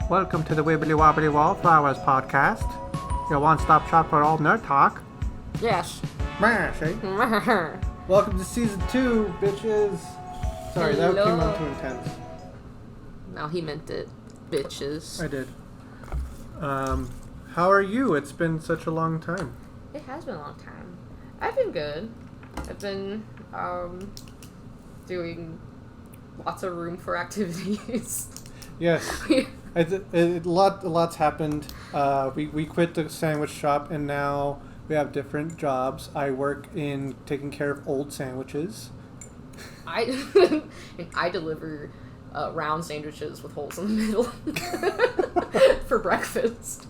Welcome to the Wibbly Wobbly Walflrz podcast, your one-stop shop for all nerd talk. Yes. Mash, eh? Welcome to season 2, bitches. Sorry, Hello. that came out too intense. No, he meant it. Bitches. I did. How are you? It's been such a long time. It has been a long time. I've been good. I've been, doing lots of room for activities. Yes. A lot's happened. We quit the sandwich shop and now we have different jobs. I work in taking care of old sandwiches. I deliver round sandwiches with holes in the middle for breakfast.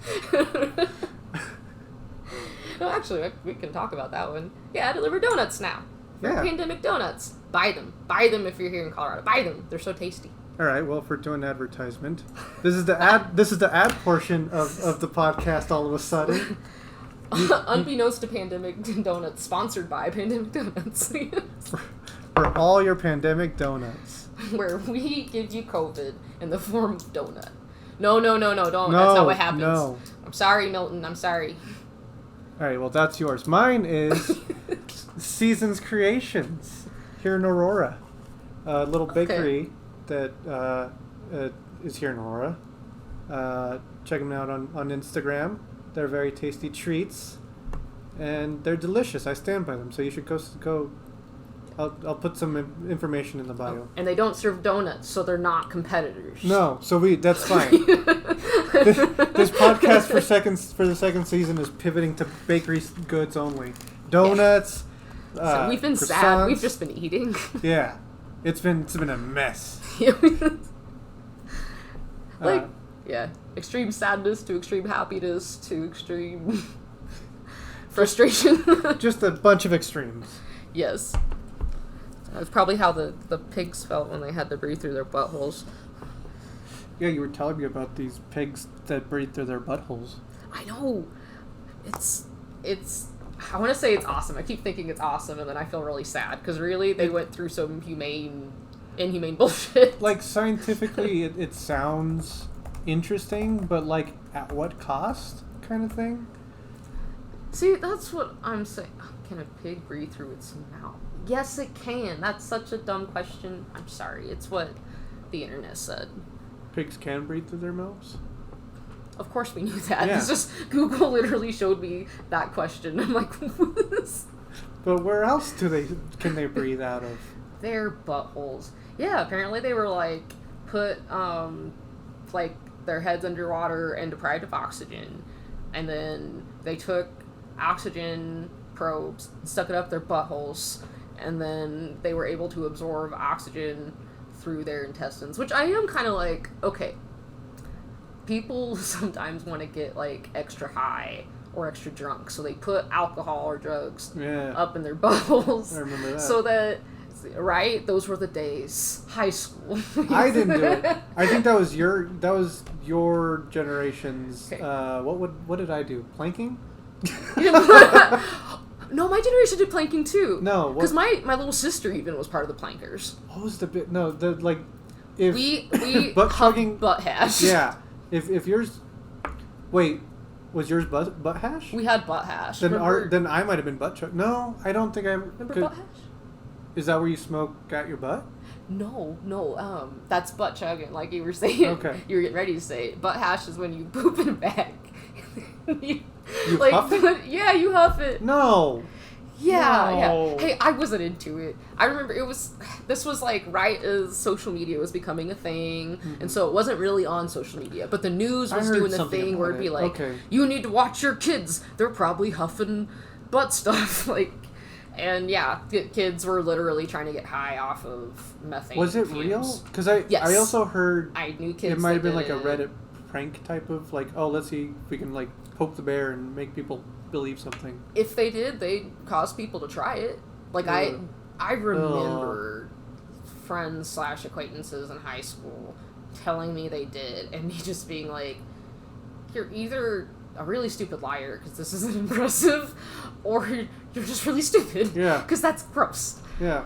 No, actually, we can talk about that one. Yeah, I deliver donuts now. Yeah. Pandemic donuts. Buy them. Buy them if you're here in Colorado. Buy them. They're so tasty. All right. Well, if we're doing advertisement, this is the ad. This is the ad portion of the podcast. All of a sudden, Unbeknownst to Pandemic Donuts, sponsored by Pandemic Donuts, for all your pandemic donuts, where we give you COVID in the form of donut. No, don't. That's not what happens. No. I'm sorry, Milton. I'm sorry. All right. Well, that's yours. Mine is Seasons Creations here in Aurora, a little bakery that is here in Aurora. Check them out on Instagram. They're very tasty treats, and they're delicious. I stand by them, so you should go. I'll put some information in the bio. And they don't serve donuts, so they're not competitors. No, so that's fine. this podcast for the second season is pivoting to bakery goods only. Donuts. So we've been croissants. sad. We've just been eating. Yeah, it's been a mess. Extreme sadness to extreme happiness to extreme frustration. Just a bunch of extremes. Yes. That's probably how the pigs felt when they had to breathe through their buttholes. Yeah, you were telling me about these pigs that breathe through their buttholes. I know. It's I want to say it's awesome. I keep thinking it's awesome, and then I feel really sad, because really, they went through some inhumane bullshit. Like, scientifically, it sounds interesting, but, like, at what cost kind of thing? See, that's what I'm saying. Can a pig breathe through its mouth? Yes, it can. That's such a dumb question. I'm sorry. It's what the internet said. Pigs can breathe through their mouths? Of course we knew that. Yeah. It's just Google literally showed me that question. I'm like, what? But where else can they breathe out of? Their buttholes. Yeah, apparently they were like put like their heads underwater and deprived of oxygen, and then they took oxygen probes, stuck it up their buttholes, and then they were able to absorb oxygen through their intestines, which I am kind of like, okay, people sometimes want to get like extra high or extra drunk, so they put alcohol or drugs up in their buttholes. I remember that. So that, right? Those were the days. High school. I didn't do it. I think that was your generation's. Okay. What did I do? Planking? No, my generation did planking too. No, because my little sister even was part of the plankers. What was the bit? No, the like. If we butt chugging butt hash. Yeah, if yours. Wait, was yours butt hash? We had butt hash. Then I might have been butt chug. No, I don't think I. Remember butt hash? Is that where you smoke at your butt? No. That's butt chugging, like you were saying. Okay. You were getting ready to say it. Butt hash is when you poop in a bag. You huff it? Yeah, you huff it. No. Yeah. Hey, I wasn't into it. I remember this was like right as social media was becoming a thing, and so it wasn't really on social media, but the news was doing the thing where it'd be like, you need to watch your kids. They're probably huffing butt stuff, like. And yeah, kids were literally trying to get high off of methane. Was it fumes. real? Because I also heard I knew kids. It might have been like a Reddit prank type of like, oh, let's see if we can like poke the bear and make people believe something. If they did, they'd cause people to try it. Like I remember friends / acquaintances in high school telling me they did, and me just being like, you're either a really stupid liar because this isn't impressive, or you're just really stupid. Yeah. Because that's gross. Yeah.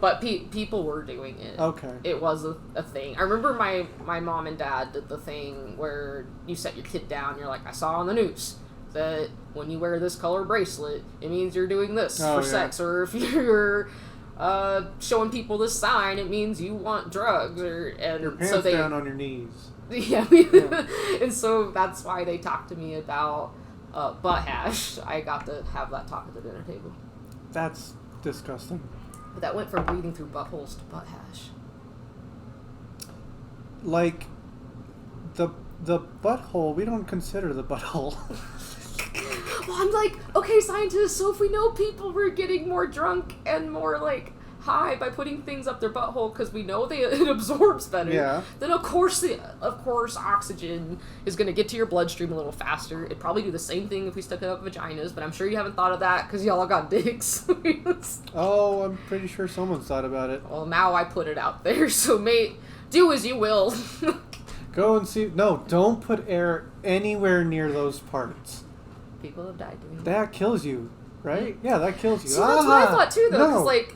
But people were doing it. Okay. It was a thing. I remember my mom and dad did the thing where you set your kid down. You're like, I saw on the news that when you wear this color bracelet, it means you're doing this for sex. Or if you're showing people this sign, it means you want drugs. And your pants so down on your knees. Yeah. And so that's why they talked to me about butt hash. I got to have that talk at the dinner table. That's disgusting. But that went from breathing through buttholes to butt hash. Like, the butthole, we don't consider the butthole. Well, I'm like, okay, scientists, so if we know people were getting more drunk and more, like, high by putting things up their butthole because we know it absorbs better, then of course oxygen is going to get to your bloodstream a little faster. It'd probably do the same thing if we stuck it up vaginas, but I'm sure you haven't thought of that because y'all got dicks. Oh, I'm pretty sure someone's thought about it. Well, now I put it out there, so mate, do as you will. Go and see. No, don't put air anywhere near those parts. People have died doing that. That kills you. Right? Yeah, that kills you. See, that's what I thought too, though. Because, like,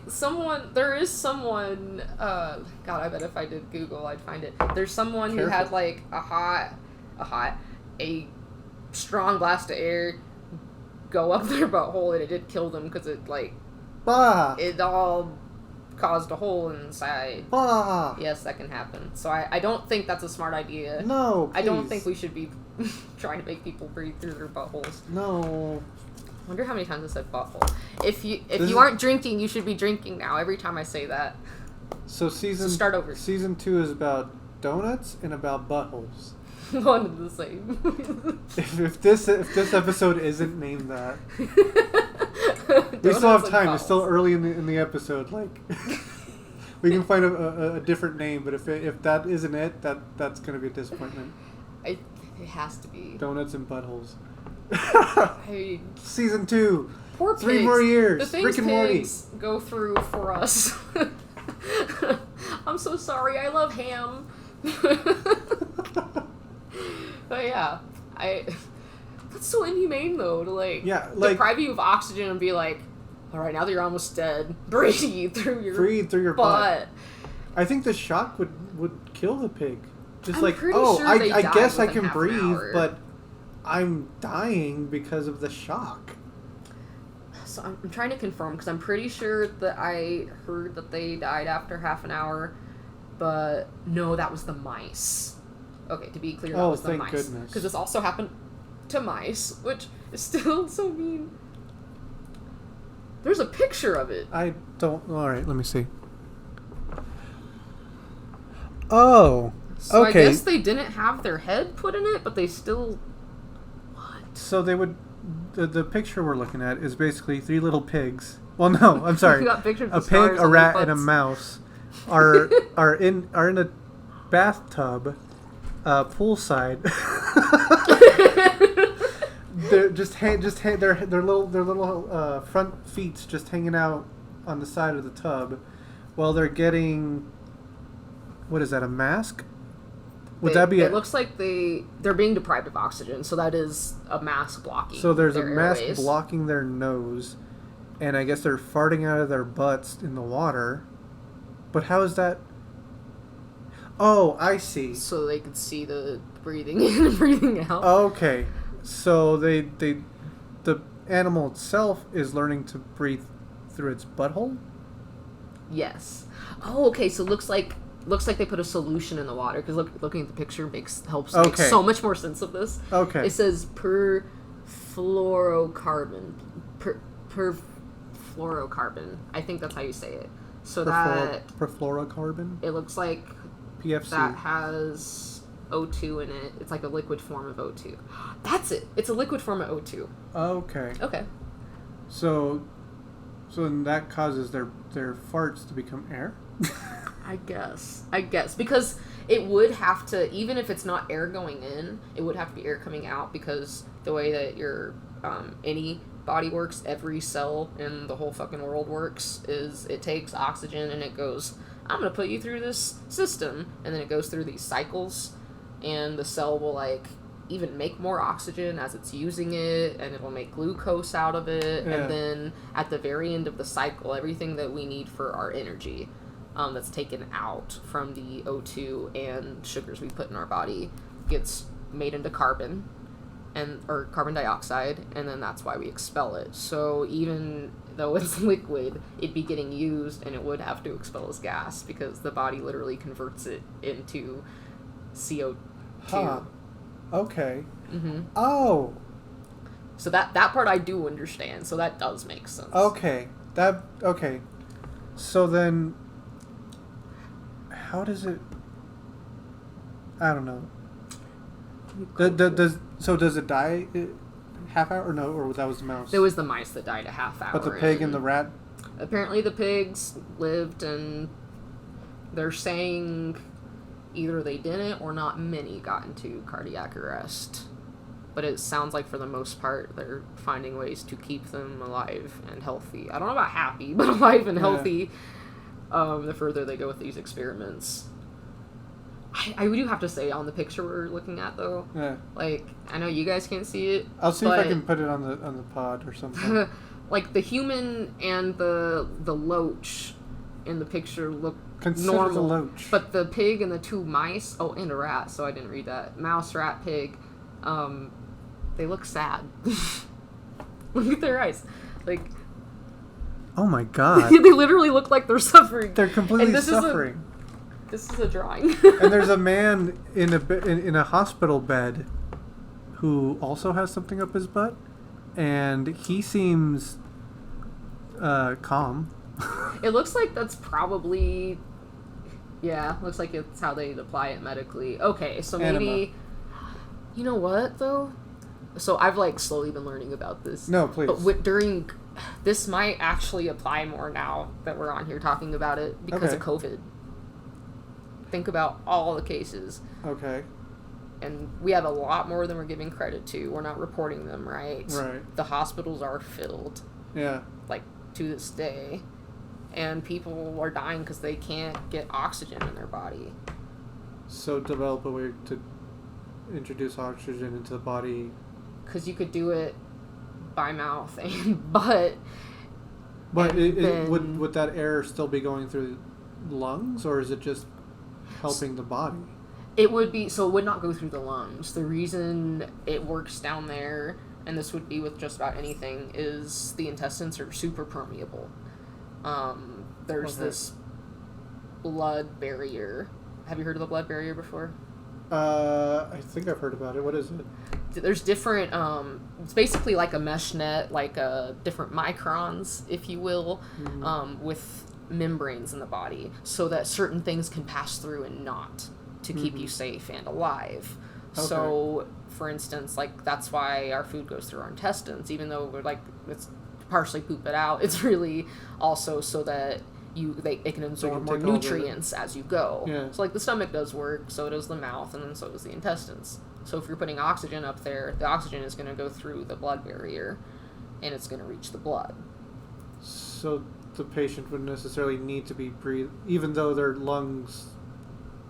there is someone, God, I bet if I did Google, I'd find it. There's someone who had, like, a strong blast of air go up their butthole, and it did kill them because it, like, it all caused a hole inside. Yes, that can happen. So I don't think that's a smart idea. No, please. I don't think we should be trying to make people breathe through their buttholes. No. I wonder how many times I said butthole. If you aren't drinking, you should be drinking now. Every time I say that. So start over. Season 2 is about donuts and about buttholes. One and the same. if this episode isn't named that, we still have time. It's still early in the episode. Like, we can find a different name, but if that isn't it, that's gonna be a disappointment. It has to be donuts and buttholes. Hey, Season 2. Poor pigs. 3 more years. The things Rick and Morty pigs go through for us. I'm so sorry. I love ham. But yeah, that's so inhumane though to deprive you of oxygen and be like, all right, now that you're almost dead, breathe through your butt. I think the shock would kill the pig. Just I'm pretty sure I guess I can breathe, but I'm dying because of the shock. So I'm trying to confirm because I'm pretty sure that I heard that they died after half an hour, but no, that was the mice. Okay, to be clear, that was the mice. Thank goodness. Because this also happened to mice, which is still so mean. There's a picture of it. I don't... Alright, let me see. Oh, so okay. I guess they didn't have their head put in it, but they still... What? So they would... The picture we're looking at is basically 3 little pigs. Well, no, I'm sorry. got pictures a of pig, stars a rat, and a mouse are in a bathtub, poolside. They're their little front feet just hanging out on the side of the tub, while they're getting... What is that? A mask? It looks like they're being deprived of oxygen, so that is a mask blocking. So there's a mask airways. blocking their nose, and I guess they're farting out of their butts in the water. But how is that? Oh, I see. So they could see the breathing in and breathing out. Okay, so the animal itself is learning to breathe through its butthole? Yes. Oh, okay. So it looks like they put a solution in the water because looking at the picture helps make so much more sense of this. Okay. It says perfluorocarbon. Perfluorocarbon. I think that's how you say it. So perfluorocarbon. It looks like PFC. that has O2 in it. It's like a liquid form of O2. That's it. It's a liquid form of O2. Okay. Okay. So then that causes their farts to become air? I guess. Because it would have to, even if it's not air going in, it would have to be air coming out because the way that your, any body works, every cell in the whole fucking world works, is it takes oxygen and it goes, I'm going to put you through this system, and then it goes through these cycles, and the cell will, even make more oxygen as it's using it, and it'll make glucose out of it, and then at the very end of the cycle, everything that we need for our energy that's taken out from the O2 and sugars we put in our body gets made into carbon or carbon dioxide, and then that's why we expel it. So even though it's liquid, it'd be getting used, and it would have to expel as gas because the body literally converts it into CO2. Huh. Okay. Mm-hmm. Oh. So that part I do understand. So that does make sense. Okay. Okay. So then, how does it? I don't know. Does it die half hour or no? Or that was the mouse? It was the mice that died a half hour. But the pig and the rat. Apparently, the pigs lived, and they're saying either they didn't or not many got into cardiac arrest. But it sounds like for the most part they're finding ways to keep them alive and healthy. I don't know about happy, but alive and healthy the further they go with these experiments. I do have to say, on the picture we're looking at though, like, I know you guys can't see it. I'll see if I can put it on the pod or something. Like the human and the loach in the picture look Consider normal, the loach. but the pig and the two mice, and a rat, so I didn't read that. Mouse, rat, pig, they look sad. Look at their eyes. Like, oh my god. they literally look like they're suffering. They're completely suffering. This is a drawing. And there's a man in a hospital bed who also has something up his butt, and he seems calm. It looks like that's probably... Yeah, looks like it's how they'd apply it medically. Okay, so maybe... Enema. You know what, though? So I've, like, slowly been learning about this. No, please. But during... This might actually apply more now that we're on here talking about it because of COVID. Think about all the cases. Okay. And we have a lot more than we're giving credit to. We're not reporting them, right? Right. The hospitals are filled. Yeah. Like, to this day. And people are dying because they can't get oxygen in their body. So develop a way to introduce oxygen into the body. Because you could do it by mouth and butt. But would that air still be going through lungs, or is it just helping the body? It would be, so it would not go through the lungs. The reason it works down there, and this would be with just about anything, is the intestines are super permeable. There's this blood barrier. Have you heard of the blood barrier before? I think I've heard about it. What is it? There's different, it's basically like a mesh net, like different microns, if you will, with membranes in the body, so that certain things can pass through and not, to keep you safe and alive. Okay. So, for instance, like, that's why our food goes through our intestines, even though we're like, it's partially poop it out, it's really also so that it can absorb more nutrients as you go. Yeah. So, like, the stomach does work, so does the mouth, and then so does the intestines. So if you're putting oxygen up there, the oxygen is going to go through the blood barrier, and it's going to reach the blood. So the patient wouldn't necessarily need to be breathed, even though their lungs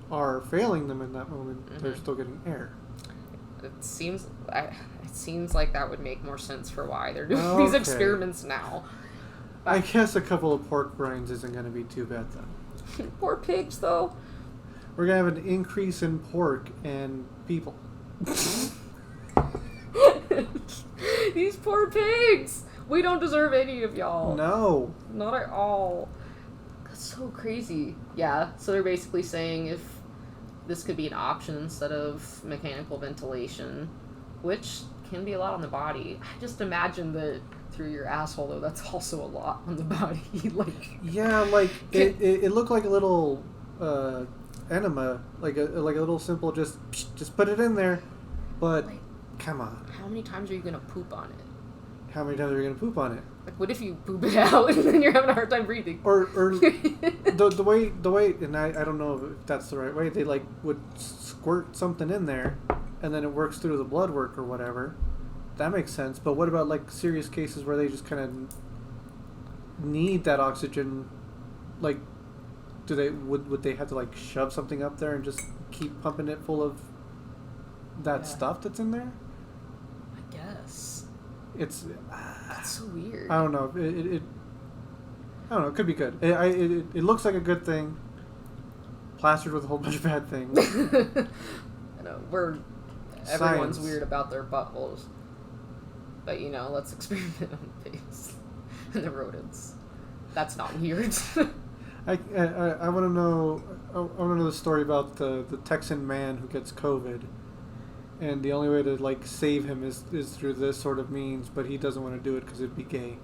are failing them in that moment, they're still getting air. It seems like that would make more sense for why they're doing these experiments now. I guess a couple of pork rinds isn't going to be too bad, then. Poor pigs, though. We're going to have an increase in pork and people. These poor pigs! We don't deserve any of y'all. No. Not at all. That's so crazy. Yeah, so they're basically saying if this could be an option instead of mechanical ventilation, which can be a lot on the body. I just imagine that through your asshole, though, that's also a lot on the body. Like, yeah, like it looked like a little enema, like a little simple just put it in there. But like, come on, how many times are you gonna poop on it? How many times are you gonna poop on it? Like, what if you poop it out and then you're having a hard time breathing? Or the way, and I don't know if that's the right way. They like would squirt something in there, and then it works through the blood work or whatever. That makes sense. But what about like serious cases where they just kind of need that oxygen? Like, would they have to like shove something up there and just keep pumping it full of that stuff that's in there. I guess. It's... That's so weird. I don't know. I don't know. It could be good. It looks like a good thing. Plastered with a whole bunch of bad things. I know. Everyone's weird about their buttholes. But, let's experiment on the face. And the rodents. That's not weird. I want to know. I want to know the story about the Texan man who gets COVID, and the only way to save him is through this sort of means, but he doesn't want to do it because it'd be gay.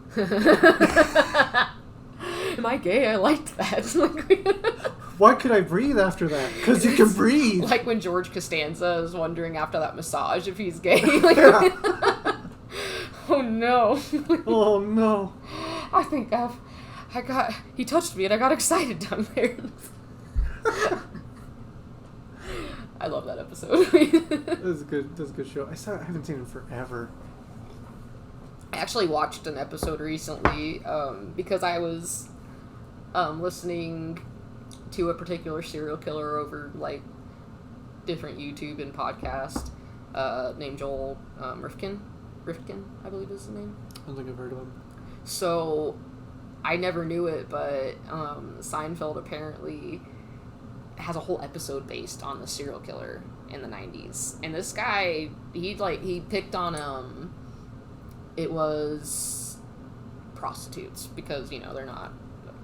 Am I gay? I liked that. Why could I breathe after that? Because you can breathe. Like when George Costanza is wondering after that massage if he's gay. Oh no. Oh no. I think he touched me and I got excited down there. I love that episode. That's a good show. I haven't seen it in forever. I actually watched an episode recently because I was listening to a particular serial killer over different YouTube and podcast named Joel Rifkin, I believe is the name. I don't think I've heard of him. So I never knew it, but Seinfeld apparently has a whole episode based on the serial killer in the 90s. And this guy, he picked on it was prostitutes because, they're not,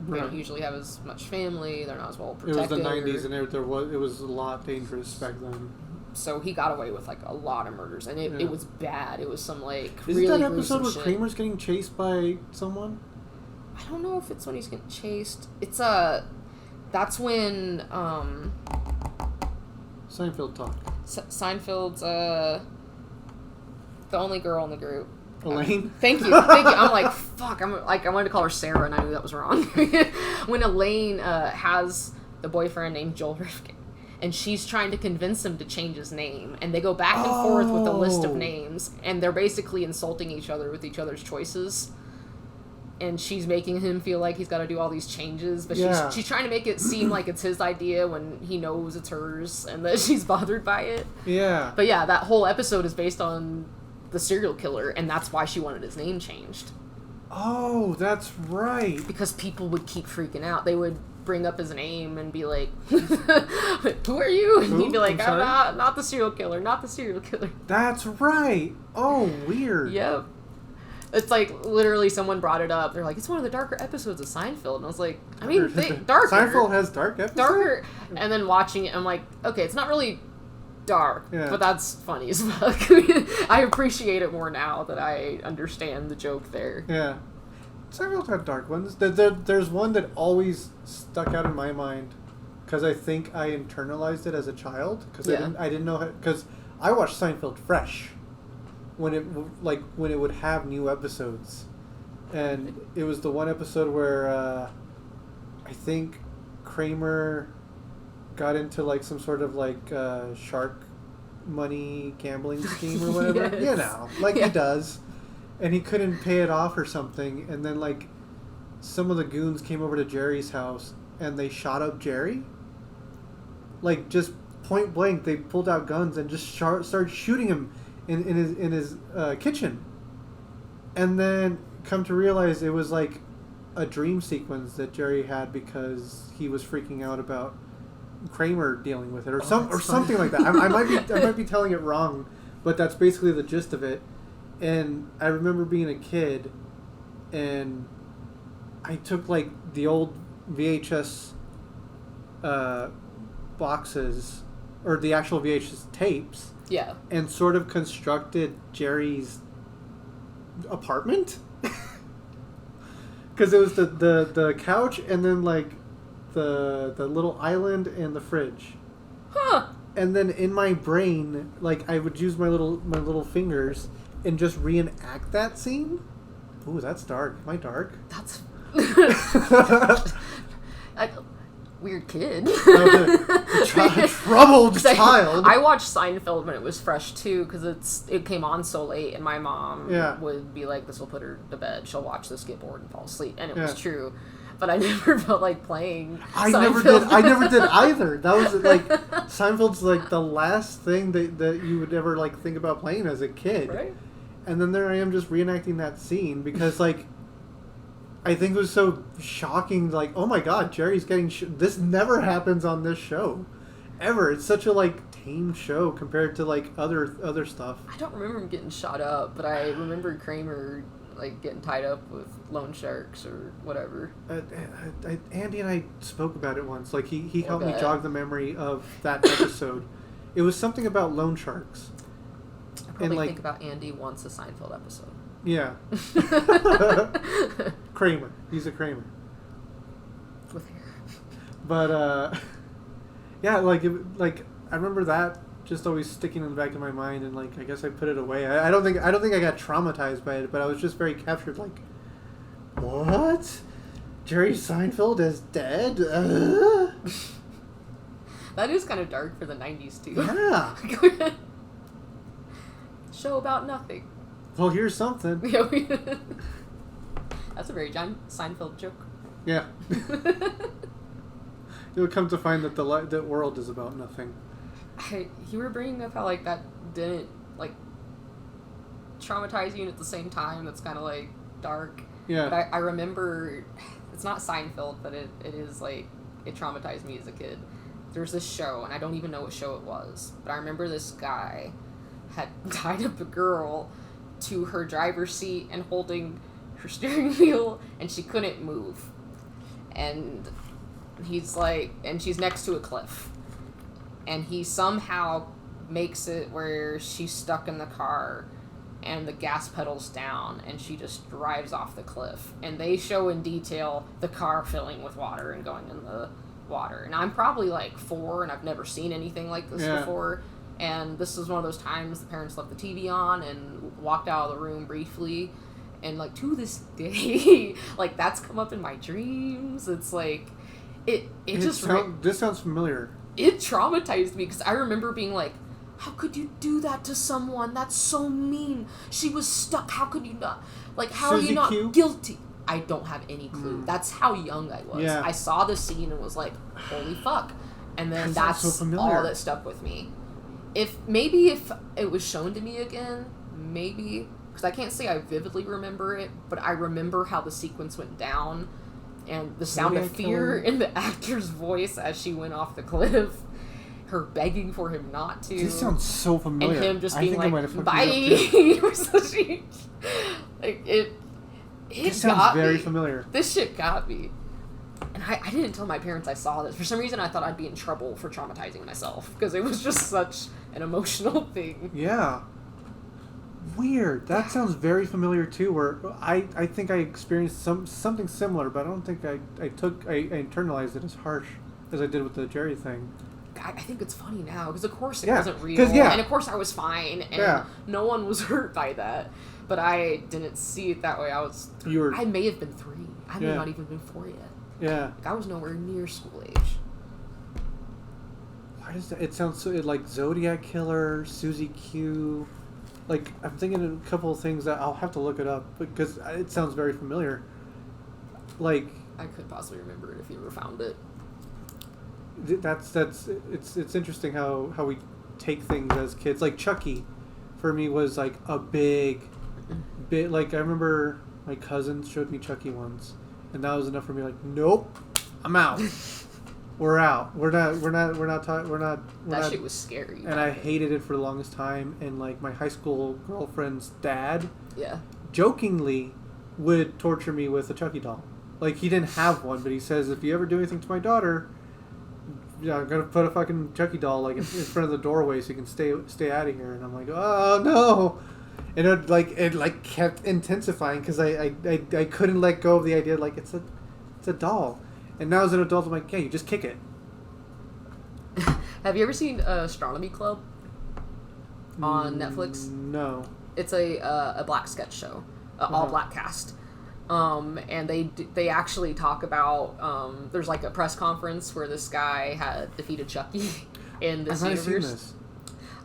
they don't usually have as much family, they're not as well protected. It was the 90s and it was a lot dangerous back then. So he got away with a lot of murders, and it was bad. It was some Isn't really that episode where shit. Kramer's getting chased by someone? I don't know if it's when he's getting chased. It's that's when Seinfeld talk. Seinfeld's the only girl in the group. Elaine? Thank you. I'm like, fuck. I wanted to call her Sarah, and I knew that was wrong. When Elaine has the boyfriend named Joel Rifkin, and she's trying to convince him to change his name, and they go back and forth with a list of names, and they're basically insulting each other with each other's choices. And she's making him feel like he's got to do all these changes, but she's trying to make it seem like it's his idea when he knows it's hers, and that she's bothered by it. Yeah. But yeah, that whole episode is based on the serial killer, and that's why she wanted his name changed. Oh, that's right. Because people would keep freaking out. They would bring up his name and be like, who are you? And he'd be like, I'm not the serial killer, not the serial killer. That's right. Oh, weird. Yep. It's literally someone brought it up. They're like, it's one of the darker episodes of Seinfeld. And I was like, I mean, darker. Seinfeld has dark episodes? Darker. And then watching it, I'm like, okay, it's not really dark, but that's funny as fuck. I appreciate it more now that I understand the joke there. Yeah. Seinfeld had dark ones. There's one that always stuck out in my mind because I think I internalized it as a child because I didn't know because I watched Seinfeld fresh when it would have new episodes, and it was the one episode where I think Kramer got into some sort of shark money gambling scheme or whatever. Yes. He does. And he couldn't pay it off or something. And then, some of the goons came over to Jerry's house and they shot up Jerry. Just point blank, they pulled out guns and just started shooting him in his kitchen. And then come to realize it was, a dream sequence that Jerry had because he was freaking out about Kramer dealing with it or something like that. I might be telling it wrong, but that's basically the gist of it. And I remember being a kid, and I took the old VHS boxes or the actual VHS tapes, and sort of constructed Jerry's apartment because it was the couch and then the little island and the fridge. Huh. And then in my brain, I would use my little fingers and just reenact that scene. Ooh, that's dark. Am I dark? That's weird kid. Troubled child. I watched Seinfeld when it was fresh too because it came on so late, and my mom would be like, "This will put her to bed. She'll watch this, get bored, and fall asleep." And it was true. but I never felt like playing. I Seinfeld. never did either. That was like Seinfeld's like the last thing that you would ever like think about playing as a kid. Right. And then there I am just reenacting that scene because like I think it was so shocking. Like, oh my God, Jerry's getting this never happens on this show, ever. It's such a like tame show compared to like other stuff. I don't remember him getting shot up, but I remember Kramer like getting tied up with loan sharks or whatever. Andy and I spoke about it once. Like he helped me jog the memory of that episode. It was something about loan sharks. I probably think about Andy once a Seinfeld episode. Yeah. Kramer. He's a Kramer. With hair. But yeah, like I remember that just always sticking in the back of my mind, and like I guess I put it away. I don't think I got traumatized by it, but I was just very captured. Like, what? Jerry Seinfeld is dead? That is kind of dark for the 90s too. Yeah. Show about nothing. Well, here's something. That's a very John Seinfeld joke. Yeah. You'll come to find that the world is about nothing. You were bringing up how like that didn't like traumatize you, and at the same time that's kind of like dark. Yeah. But I remember, it's not Seinfeld, but it is like it traumatized me as a kid. There's this show, and I don't even know what show it was, but I remember this guy had tied up a girl to her driver's seat and holding her steering wheel, and she couldn't move. And he's like, and she's next to a cliff. And he somehow makes it where she's stuck in the car and the gas pedal's down and she just drives off the cliff. And they show in detail the car filling with water and going in the water. And I'm probably like 4 and I've never seen anything like this before. And this was one of those times the parents left the TV on and walked out of the room briefly. And like to this day, like that's come up in my dreams. It's like, this sounds familiar. It traumatized me because I remember being like, how could you do that to someone? That's so mean. She was stuck. How could you not? Like, how are you not guilty? I don't have any clue. That's how young I was. Yeah. I saw the scene and was like, holy fuck. And then that's all that stuck with me. If it was shown to me again, maybe, because I can't say I vividly remember it, but I remember how the sequence went down and the sound of fear in the actor's voice as she went off the cliff, her begging for him not to. This sounds so familiar. And him just being like, bye. Like, it this sounds very familiar. This shit got me. And I didn't tell my parents I saw this. For some reason, I thought I'd be in trouble for traumatizing myself, because it was just such an emotional thing. Yeah. Weird. That sounds very familiar too. Where I think I experienced something similar, but I don't think I internalized it as harsh as I did with the Jerry thing. I think it's funny now because of course it wasn't real, and of course I was fine, and no one was hurt by that. But I didn't see it that way. I may have been 3. I may not even been 4 yet. Yeah. Like, I was nowhere near school age. Why does that? It sounds so like Zodiac Killer, Susie Q. Like, I'm thinking of a couple of things that I'll have to look it up because it sounds very familiar. Like, I could possibly remember it if you ever found it. It's interesting how we take things as kids. Like Chucky, for me was like a big. Like I remember my cousin showed me Chucky once, and that was enough for me. Like, nope, I'm out. We're out. We're not. That shit was scary. And I hated it for the longest time. And like my high school girlfriend's dad, jokingly would torture me with a Chucky doll. Like, he didn't have one, but he says, if you ever do anything to my daughter, I'm gonna put a fucking Chucky doll like in front of the doorway so you can stay out of here. And I'm like, oh no. And it kept intensifying because I couldn't let go of the idea like it's a doll. And now as an adult, I'm like, yeah, you just kick it. Have you ever seen Astronomy Club on Netflix? No. It's a black sketch show, all black cast. And they actually talk about there's like a press conference where this guy had defeated Chucky in this universe. Seen this.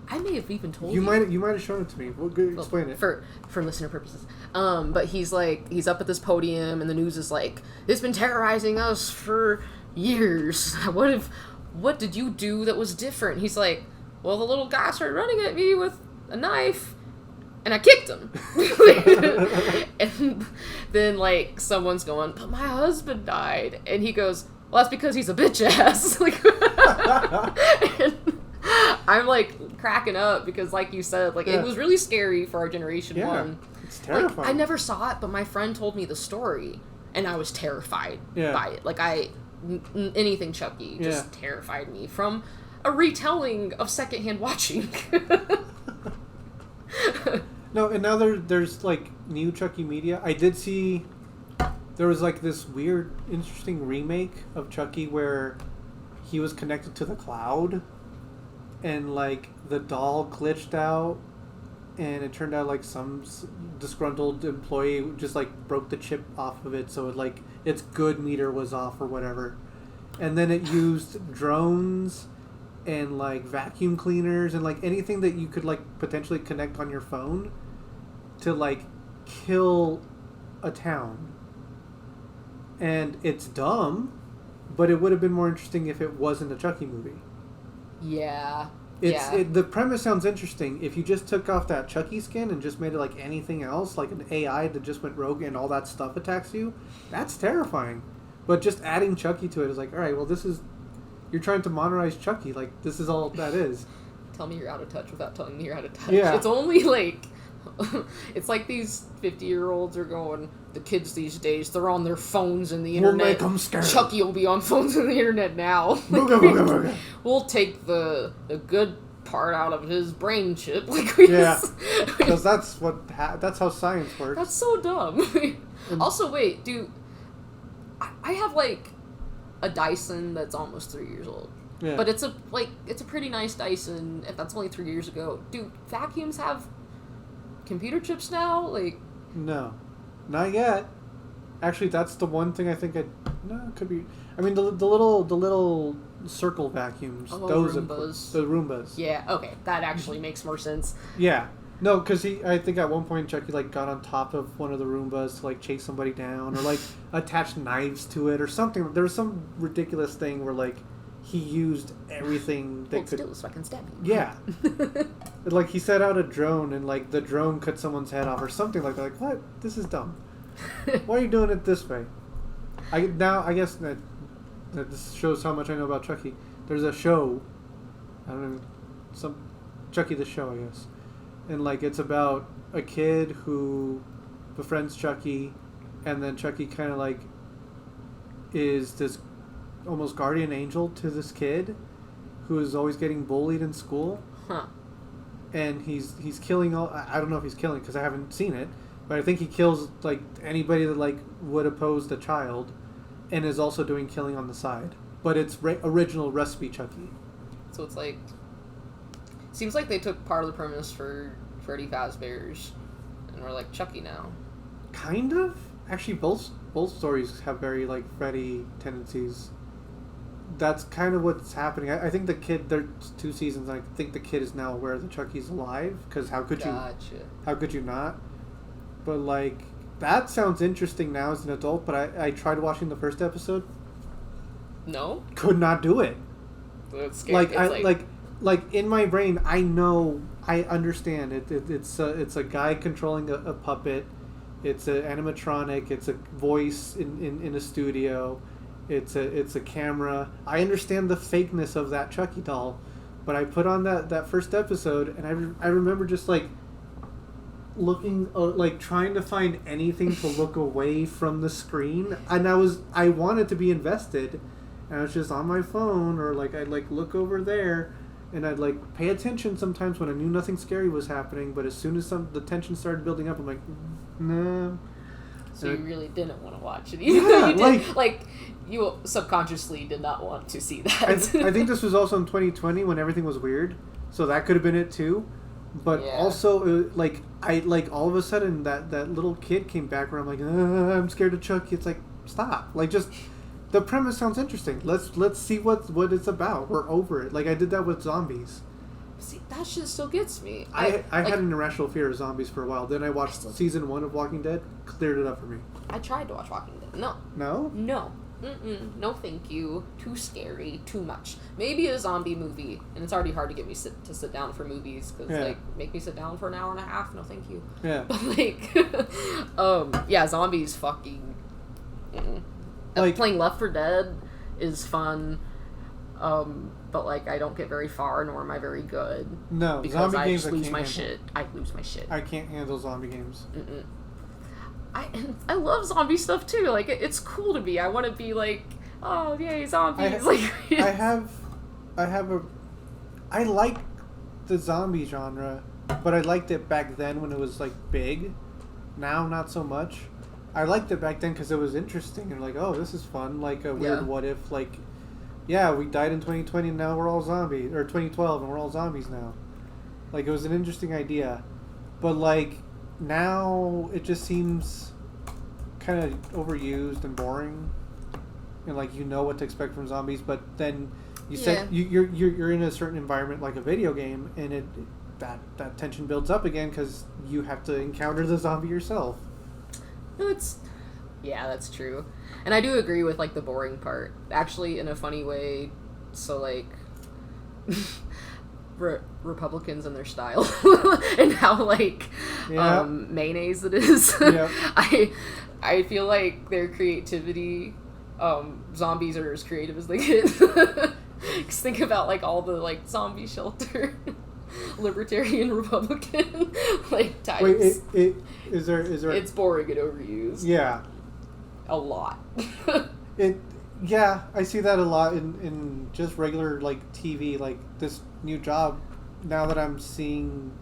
I may have even told you. You might have shown it to me. Well, explain it. For listener purposes. But he's up at this podium, and the news is like, it's been terrorizing us for years. What did you do that was different? He's like, well, the little guy started running at me with a knife, and I kicked him. And then, like, someone's going, but my husband died. And he goes, well, that's because he's a bitch ass. Like, and I'm, like, cracking up because, like you said, like, it was really scary for our generation one. It's terrifying. Like, I never saw it, but my friend told me the story, and I was terrified by it. Like, anything Chucky just terrified me from a retelling of secondhand watching. No, and now there's like new Chucky media. I did see there was like this weird, interesting remake of Chucky where he was connected to the cloud, and like the doll glitched out, and it turned out like some disgruntled employee just like broke the chip off of it, so it like its good meter was off or whatever, and then it used drones and like vacuum cleaners and like anything that you could like potentially connect on your phone to like kill a town. And it's dumb, but it would have been more interesting if it wasn't a Chucky movie. Yeah. The premise sounds interesting. If you just took off that Chucky skin and just made it like anything else, like an AI that just went rogue and all that stuff attacks you, that's terrifying. But just adding Chucky to it is like, all right, well, you're trying to modernize Chucky. Like, this is all that is. Tell me you're out of touch without telling me you're out of touch. Yeah. It's only like... It's like these 50-year-olds are going, the kids these days, they're on their phones and the internet. We'll make them scared. Chucky will be on phones and the internet now. We'll take the good part out of his brain chip. Like, because that's how science works. That's so dumb. Also, wait, dude, I have like a Dyson that's almost 3 years old. Yeah. But it's a pretty nice Dyson. If that's only 3 years ago, dude, vacuums have computer chips now? Like, no, not yet. Actually, that's the one thing I think it could be. I mean, the little circle vacuums. Those Roombas. The Roombas. Yeah. Okay, that actually makes more sense. Yeah. No, because I think at one point Chucky like got on top of one of the Roombas to like chase somebody down, or like attach knives to it or something. There was some ridiculous thing where like he used everything that could. Still, so I can stab you. Yeah. Like he set out a drone and like the drone cut someone's head off or something like that. Like, what? This is dumb. Why are you doing it this way? I guess that this shows how much I know about Chucky. There's a show. I don't know, Chucky the show, I guess. And like it's about a kid who befriends Chucky, and then Chucky kind of like is this almost guardian angel to this kid who is always getting bullied in school. Huh. And he's killing all. I don't know if he's killing because I haven't seen it, but I think he kills like anybody that like would oppose the child, and is also doing killing on the side. But it's original recipe Chucky. So it's like, seems like they took part of the premise for Freddy Fazbear's, and we're like Chucky now. Kind of. Actually, both stories have very like Freddy tendencies. That's kind of what's happening. I think the kid. There's 2 seasons. I think the kid is now aware that Chucky's alive. Because how could you not? But like that sounds interesting now as an adult. But I tried watching the first episode. No. Could not do it. That's scary. Like in my brain, I know, I understand it. It's a guy controlling a puppet. It's an animatronic. It's a voice in a studio. It's a camera. I understand the fakeness of that Chucky doll, but I put on that first episode, and I remember just like looking, like trying to find anything to look away from the screen, and I wanted to be invested, and I was just on my phone, or like I'd like look over there, and I'd like pay attention sometimes when I knew nothing scary was happening, but as soon as the tension started building up, I'm like, nah. So you really didn't want to watch it either. Yeah, you subconsciously did not want to see that. I think this was also in 2020 when everything was weird, so that could have been it too. But also, all of a sudden that little kid came back where I'm like, I'm scared of Chucky. It's like, stop. Like, just the premise sounds interesting. Let's see what it's about. We're over it. Like I did that with zombies. See, that shit still gets me. I like, had an irrational fear of zombies for a while. Then I watched season 1 of Walking Dead. Cleared it up for me. I tried to watch Walking Dead. No. No? No. No, thank you. Too scary. Too much. Maybe a zombie movie, and it's already hard to get me to sit down for movies because like make me sit down for an hour and a half. No, thank you. Yeah. But like, yeah, zombies fucking. Like playing Left 4 Dead is fun. But like I don't get very far, nor am I very good. No, because zombie I games just lose my handle. shit. I lose my shit. I can't handle zombie games. I love zombie stuff too. Like it's cool to be. I want to be like, oh yay, zombies. I like the zombie genre, but I liked it back then when it was like big. Now not so much. I liked it back then because it was interesting and like, oh, this is fun. Like a weird what if, like, yeah, we died in 2020 and now we're all zombies, or 2012 and we're all zombies now. Like it was an interesting idea, but like now it just seems kind of overused and boring, and like you know what to expect from zombies, but then you said you're in a certain environment like a video game, and that tension builds up again because you have to encounter the zombie yourself. No, yeah, that's true. And I do agree with, like, the boring part. Actually, in a funny way, so, like, Republicans and their style, and how, like, mayonnaise it is. Yeah. I feel like their creativity, zombies are as creative as they get. Because think about, like, all the, like, zombie shelter... Libertarian Republican like types. Wait, is there it's boring and overused. Yeah. A lot. I see that a lot in just regular like TV, like this new job. Now that I'm seeing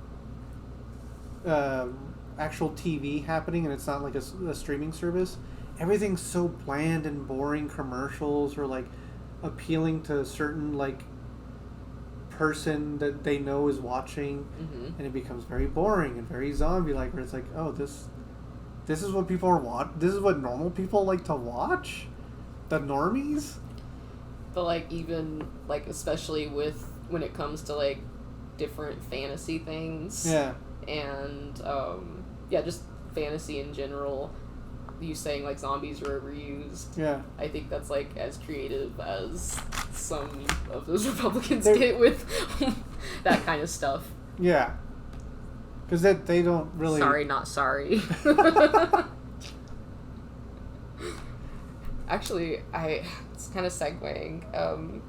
actual TV happening and it's not like a streaming service, everything's so bland and boring. Commercials or like appealing to a certain like person that they know is watching, and it becomes very boring and very zombie-like, where it's like, oh, this is what people are this is what normal people like to watch, the normies. But like even like especially with when it comes to like different fantasy things, and just fantasy in general, you saying like zombies are overused. Yeah, I think that's like as creative as some of those Republicans get with that kind of stuff. Yeah, because they don't really. Sorry, not sorry. Actually, it's kind of segueing,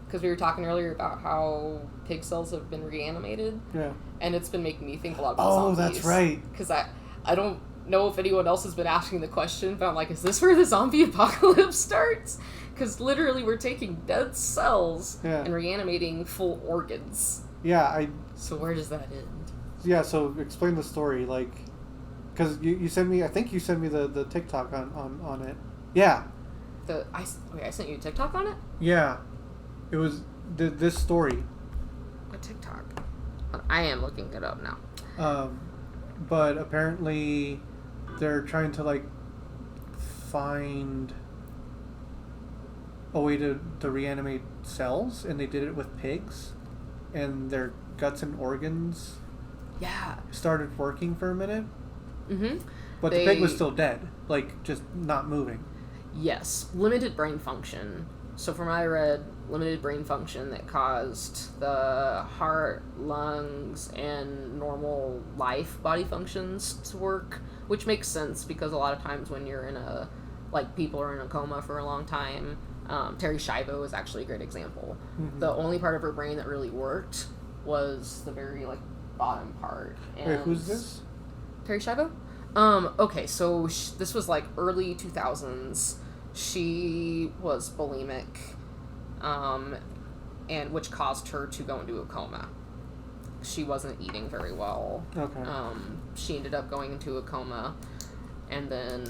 because we were talking earlier about how pig cells have been reanimated. Yeah. And it's been making me think a lot about zombies. Oh, that's right. Because I don't know if anyone else has been asking the question, but I'm like, is this where the zombie apocalypse starts? Because literally we're taking dead cells and reanimating full organs. Yeah, So where does that end? Yeah, so explain the story, like, because you sent me, I think you sent me the TikTok on it. Yeah. I sent you a TikTok on it? Yeah. It was this story. What TikTok? I am looking it up now. But apparently they're trying to, like, find a way to reanimate cells, and they did it with pigs, and their guts and organs started working for a minute. Mm-hmm. But the pig was still dead, like, just not moving. Yes. Limited brain function. So from what I read, limited brain function that caused the heart, lungs, and normal life body functions to work, which makes sense because a lot of times when you're people are in a coma for a long time, Terry Schiavo is actually a great example. Mm-hmm. The only part of her brain that really worked was the very, like, bottom part. And wait, who's this? Terry Schiavo? Okay, so this was, like, early 2000s. She was bulimic, and which caused her to go into a coma. She wasn't eating very well. Okay. She ended up going into a coma, and then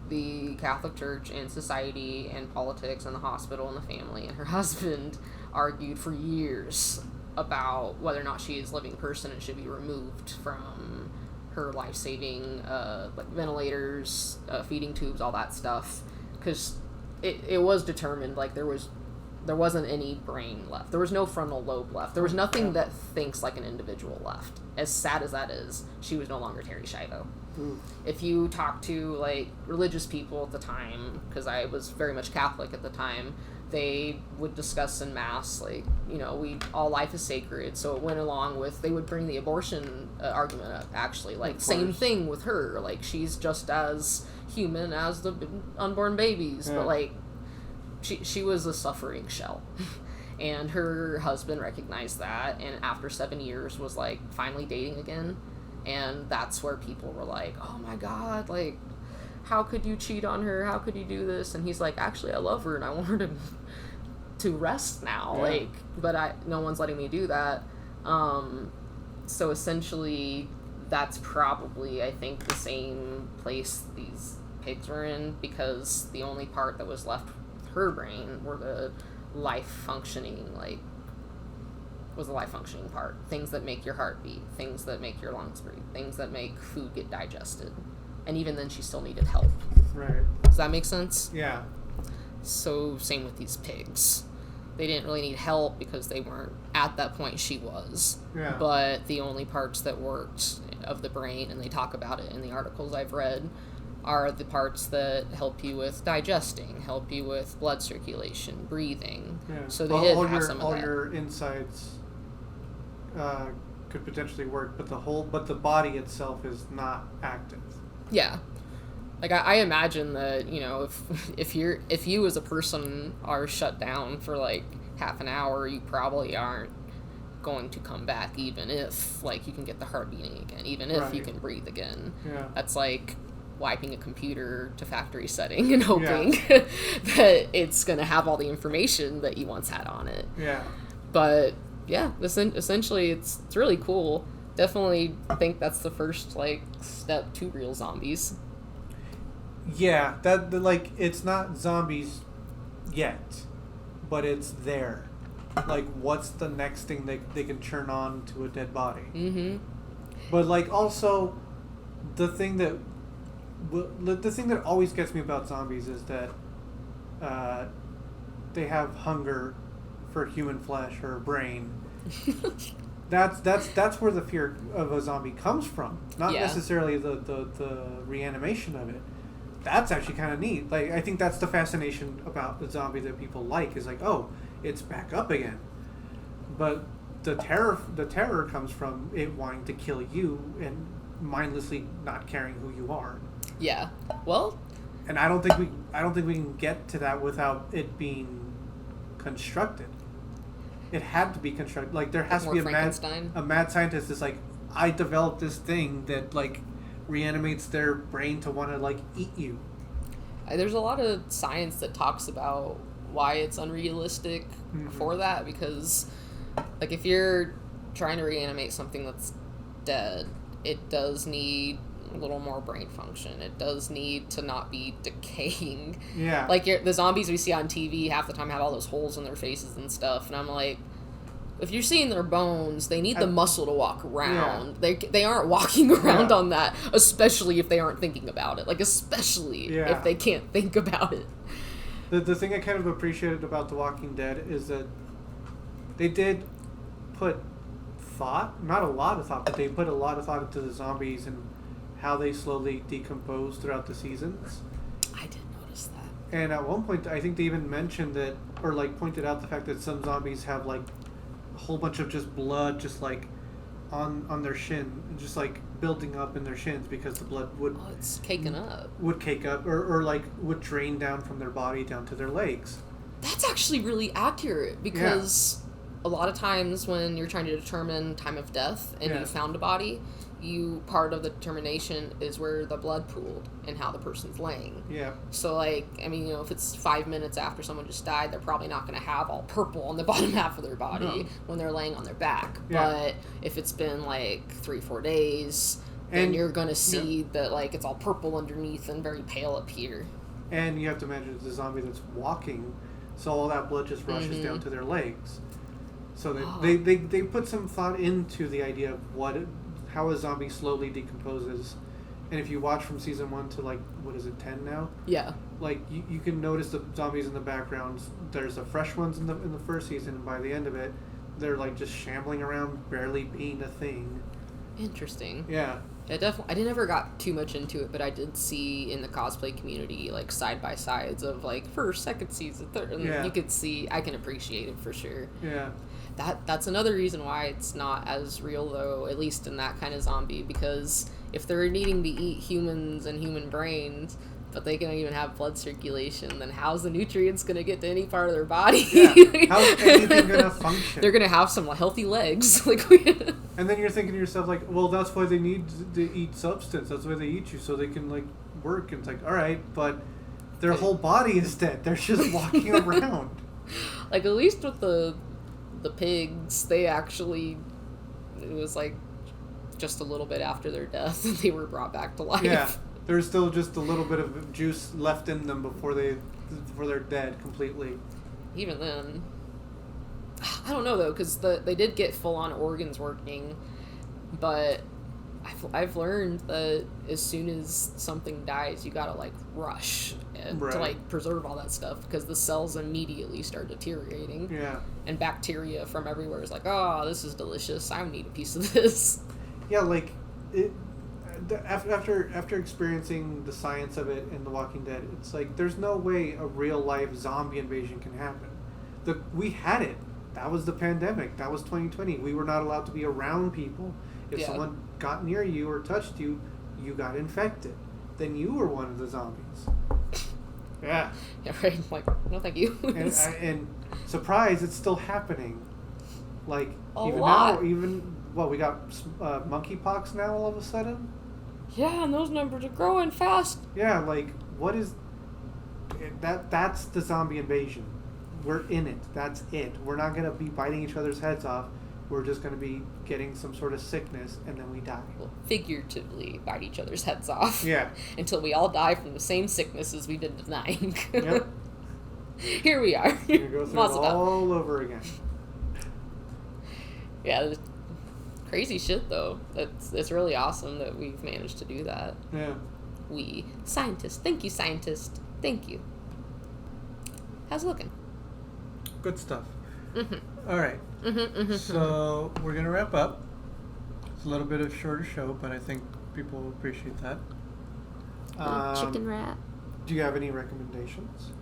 the Catholic Church and society and politics and the hospital and the family and her husband argued for years about whether or not she is a living person and should be removed from her life-saving like ventilators, feeding tubes, all that stuff, because it was determined, like, there was there wasn't any brain left. There was no frontal lobe left. There was nothing that thinks like an individual left. As sad as that is, she was no longer Terry Schiavo. If you talk to like religious people at the time, because I was very much Catholic at the time, they would discuss in mass like, you know, all life is sacred. So it went along with, they would bring the abortion argument up, actually, like same thing with her, like she's just as human as the unborn babies, but like she was a suffering shell. And her husband recognized that, and after 7 years was like finally dating again. And that's where people were like, oh my God, like, how could you cheat on her? How could you do this? And he's like, actually, I love her and I want her to rest now. Like, but no one's letting me do that. So essentially, that's probably, I think, the same place these pigs were in, because the only part that was left with her brain were the life functioning, was the life functioning part. Things that make your heart beat, things that make your lungs breathe, things that make food get digested. And even then she still needed help. Right. Does that make sense? Yeah. So same with these pigs. They didn't really need help because they weren't at that point she was. Yeah. But the only parts that worked of the brain, and they talk about it in the articles I've read, are the parts that help you with digesting, help you with blood circulation, breathing. Yeah. So they did have some of that. All your insides could potentially work, but the body itself is not active. Yeah. Like I imagine that, you know, if you as a person are shut down for like half an hour, you probably aren't going to come back, even if like you can get the heart beating again, even if you can breathe again. Yeah. That's like wiping a computer to factory setting and hoping that it's going to have all the information that you once had on it. Yeah. But yeah, essentially it's really cool. Definitely think that's the first like step to real zombies. Yeah, that like it's not zombies yet, but it's there. Like, what's the next thing they can turn on to a dead body? Mm-hmm. But like also, the thing that always gets me about zombies is that they have hunger for human flesh or brain. That's where the fear of a zombie comes from. Not necessarily the reanimation of it. That's actually kind of neat. Like, I think that's the fascination about the zombie that people like, is like, oh, it's back up again. But the terror comes from it wanting to kill you and mindlessly not caring who you are. Yeah. Well, and I don't think we can get to that without it being constructed. It had to be constructed. Like, there has to be a mad scientist that's like, I developed this thing that like reanimates their brain to want to like eat you. There's a lot of science that talks about why it's unrealistic for that, because like if you're trying to reanimate something that's dead, it does need a little more brain function. It does need to not be decaying. Yeah. Like the zombies we see on TV half the time have all those holes in their faces and stuff, and I'm like, if you're seeing their bones, they need the muscle to walk around. Yeah. They aren't walking around on that, especially if they aren't thinking about it. Like, especially if they can't think about it. The thing I kind of appreciated about The Walking Dead is that they did put thought, not a lot of thought, but they put a lot of thought into the zombies and how they slowly decompose throughout the seasons. I didn't notice that. And at one point, I think they even mentioned that, or like pointed out the fact that some zombies have like a whole bunch of just blood just like on their shin, just like building up in their shins, because the blood would it's caking up. Would cake up or like would drain down from their body down to their legs. That's actually really accurate, because a lot of times when you're trying to determine time of death and you found a body, part of the determination is where the blood pooled and how the person's laying. Yeah. So, like, I mean, you know, if it's 5 minutes after someone just died, they're probably not going to have all purple on the bottom half of their body when they're laying on their back. Yeah. But if it's been, like, 3-4 days, then you're going to see that, like, it's all purple underneath and very pale up here. And you have to imagine it's a zombie that's walking, so all that blood just rushes down to their legs. So they put some thought into the idea of how a zombie slowly decomposes And if you watch from season 1 to, like, what is it, 10 now? Yeah. Like, you can notice the zombies in the background. There's the fresh ones in the first season, and by the end of it, they're, like, just shambling around, barely being a thing. Interesting. Yeah. I never got too much into it, but I did see in the cosplay community, like, side-by-sides of, like, first, second season, third, and you could see, I can appreciate it for sure. Yeah. That's another reason why it's not as real, though, at least in that kind of zombie, because if they're needing to eat humans and human brains, but they can't even have blood circulation, then how's the nutrients going to get to any part of their body? Yeah. How's anything going to function? They're going to have some healthy legs. And then you're thinking to yourself, like, well, that's why they need to eat substance. That's why they eat you, so they can, like, work. And it's like, all right, but their whole body is dead. They're just walking around. Like, at least with the pigs, they actually, it was, like, just a little bit after their death, they were brought back to life. Yeah. There's still just a little bit of juice left in them before they're dead completely. Even then, I don't know though, because they did get full on organs working, but I've learned that as soon as something dies, you gotta like rush to like preserve all that stuff because the cells immediately start deteriorating. Yeah. And bacteria from everywhere is like, oh, this is delicious. I need a piece of this. Yeah, like it. After experiencing the science of it in The Walking Dead, it's like there's no way a real life zombie invasion can happen. We had it. That was the pandemic. That was 2020. We were not allowed to be around people. If someone got near you or touched you, you got infected. Then you were one of the zombies. Yeah. Yeah, right. Like, no, thank you. and surprise, it's still happening. Like even lot. now, we got monkeypox now all of a sudden. Yeah, and those numbers are growing fast. Yeah, like, what is... That's the zombie invasion. We're in it. That's it. We're not going to be biting each other's heads off. We're just going to be getting some sort of sickness, and then we die. We'll figuratively bite each other's heads off. Yeah. Until we all die from the same sicknesses we've been denying. Yep. Here we are. We're going to go through it all over again. Yeah, crazy shit though. It's really awesome that we've managed to do that. Yeah. We scientists. Thank you, scientists. Thank you. How's it looking? Good stuff. Mm-hmm. All right. Mm-hmm. So we're gonna wrap up. It's a little bit of a shorter show, but I think people will appreciate that. Chicken wrap. Do you have any recommendations?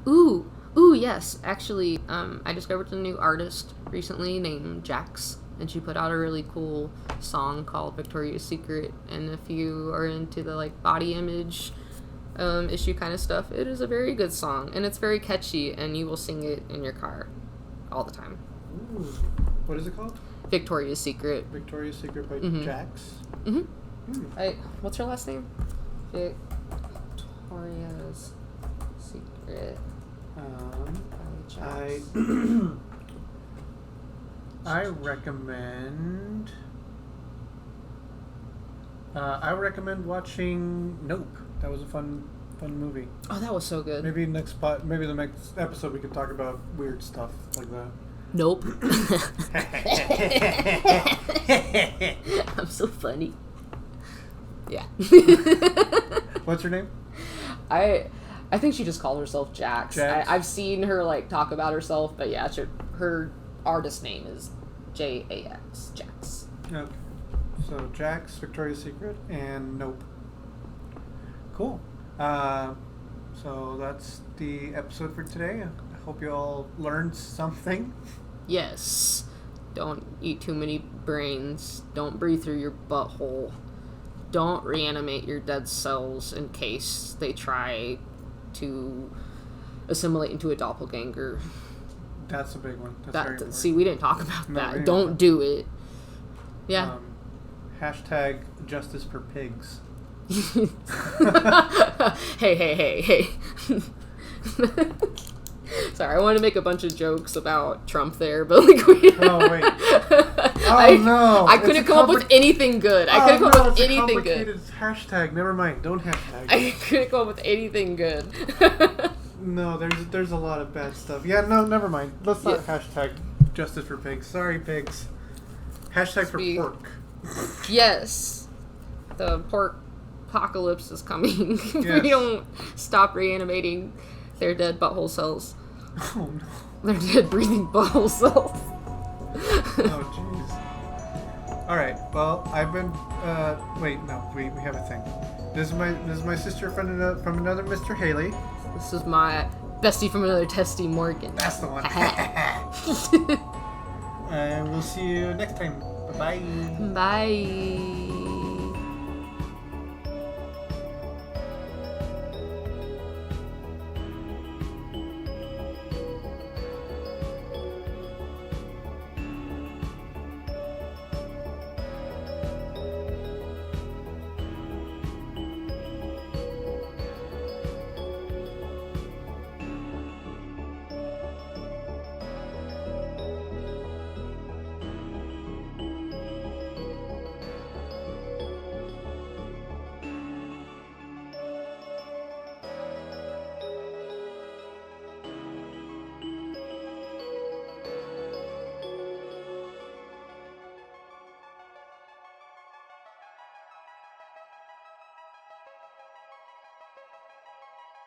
Ooh, yes. Actually, I discovered a new artist recently named Jax. And she put out a really cool song called Victoria's Secret. And if you are into the like body image issue kind of stuff, it is a very good song. And it's very catchy, and you will sing it in your car all the time. Ooh. What is it called? Victoria's Secret. Victoria's Secret by Jax. Mm-hmm. What's her last name? Victoria's Secret. I recommend watching Nope. That was a fun movie. Oh, that was so good. Maybe the next episode we could talk about weird stuff like that. Nope. I'm so funny. Yeah. What's her name? I think she just called herself Jax. I've seen her like talk about herself, but yeah, her artist name is Jax. Jax. Okay. So Jax, Victoria's Secret, and Nope. Cool. So that's the episode for today. I hope you all learned something. Yes. Don't eat too many brains. Don't breathe through your butthole. Don't reanimate your dead cells in case they try to assimilate into a doppelganger. That's a big one. That's very important. See, we didn't talk about that. Don't do it. Yeah. Hashtag justice for pigs. Hey. Sorry, I wanted to make a bunch of jokes about Trump there, but like Oh, wait. No. I couldn't come up with anything good. I couldn't come up with anything good. Hashtag. Never mind. Don't hashtag. I couldn't come up with anything good. No, there's a lot of bad stuff. Yeah, no, never mind. Let's not hashtag justice for pigs. Sorry, pigs. Hashtag for pork. Yes. The pork apocalypse is coming if Yes. we don't stop reanimating their dead butthole cells. Oh no. Their dead breathing butthole cells. Oh jeez. All right. Well, I've been. Wait, no. We have a thing. This is my sister from another Mr. Haley. This is my bestie from another Testy, Morgan. That's the one. We'll see you next time. Bye-bye. Bye.